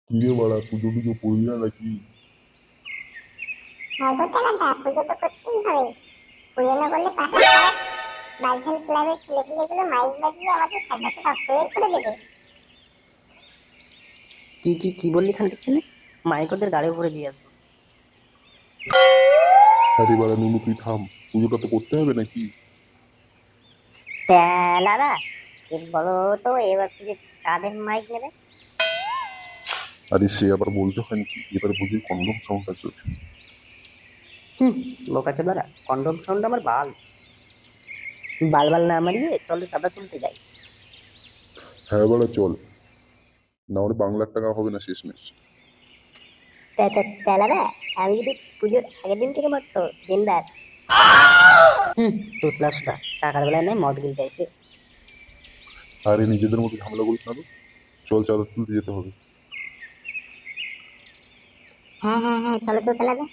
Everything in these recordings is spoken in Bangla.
কিরে বাড়া, পুজো টুজো করবি না নাকি? হ্যাঁ গো টাকাটা পুজো তো করতেই হবে। পুজো না করলে পাশের পাড়ার বাইসান ক্লাবের ছেলেপিলেগুলো মাইক বাজিয়ে আমাদের সাজাতে রক্ত বের করে দেবে। কি কি কি বললি খানকির ছেলে? মাইক ওদের গাড়ি ভরে দিয়ে আসবো। আরে বাড়া নুনু, তুই থাম। পুজোটা তো করতে হবে নাকি? দাদা বলো তো এবার পুজো কাদের মাইক নেবে? আরে সে আবার বলতে হয় নাকি, এবার পুজোর কন্ডম সংখ্যা চলছে। হুম, বোকা চোদারা, কন্ডম সাউন্ড আমার বাল বাল বাল না মারিয়ে চল চাঁদা তুলতে যাই। হ্যাঁ বাড়া চল, না হলে বাংলার টাকা হবে না শেষমেশ। দাদা আমি যদি পুজোর আগের দিন থেকে মারতো দিন রাত। টুটলা সুদা টাকার বেলায় নাই মদ গিলতে আইসে। আরে নিজেদের মধ্যে ঝামেলা করিস না তো, চল চাঁদা তুলতে যেতে হবে। হ্যাঁ হ্যাঁ হ্যাঁ, চলো তো তাহলে।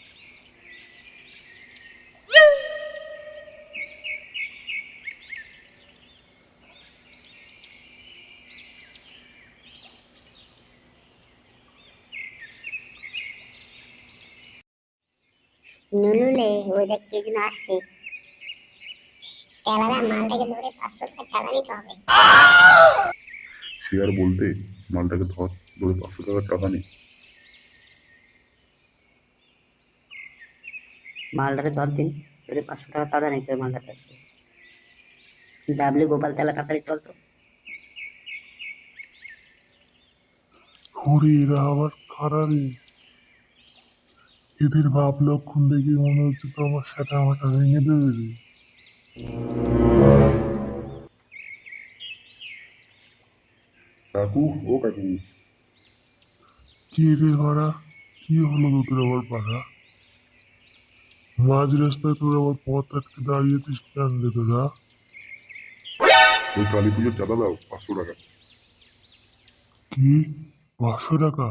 নুনুলে ওই দেখ কে যেন আসছে। তেলারা মালটাকে ধরে 500 টাকা চাঁদা নিতে হবে। সে আর বলতে, মালটাকে ধর, ধরে 500 টাকা চাঁদা নে। মালটারে 10 দিন ধরে 500 টাকা চাঁদা নিতে হবে মালটার কাছে। ডাবলি গোপাল তেলা তাড়াতাড়ি চল তো। ওরে এরা আবার কারা রে? এদের ভাব লক্ষণ দেখে মনে হচ্ছে তো আমার সাথে আমারটা ভেঙে দেবে রে। কাকু, ও কাকু। কি রে মারা, কি হলো তোদের আবার পাড়া? মাঝ রাস্তায় তোর আবার পথ আটকে দাঁড়িয়েছিস কেন রে তোরা? ওই কালী পুজোর চাঁদা দাও 500 টাকা। কি, 500 টাকা?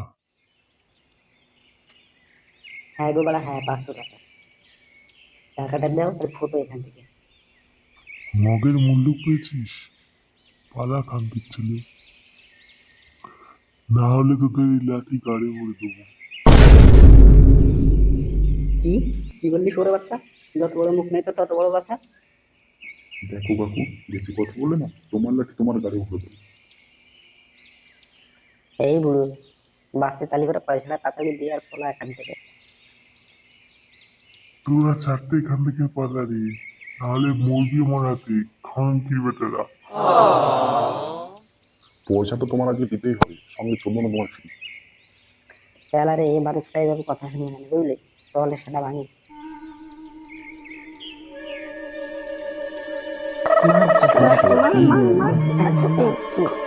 হ্যাঁ গো বাড়া, হ্যাঁ 500 টাকা। টাকাটা দাও আর ফটো এখান থেকে। মগের মূল্য পেয়েছিস? পালা খানকির ছেলে, না হলে তোদের এই লাঠি গাড়ি ভরে দেবো। কি কি বললি সরে বাচ্চা? যত বড় মুখ নেই তো তত বড় কথা। দেখো কাকু, বেশি কথা বলে না তোমার লাঠি তোমার গাড়ি উঠে দেবে। এই বুড়ো, বাঁচতে তালি করে পয়সাটা তাড়াতাড়ি দিয়ে আর পলা এখান থেকে। তোরা ছাড়তে এখান থেকে পালা রে, নাহলে মুরগি মরাতে খানকির বেটারা। পয়সা তো তোমার আগে দিতেই হবে, সঙ্গে চললো না তোমার ফ্রি। খেলারে এই মানুষটা এইভাবে কথা শুনে না বুঝলি, তাহলে সেটা ভাঙি। চল চল।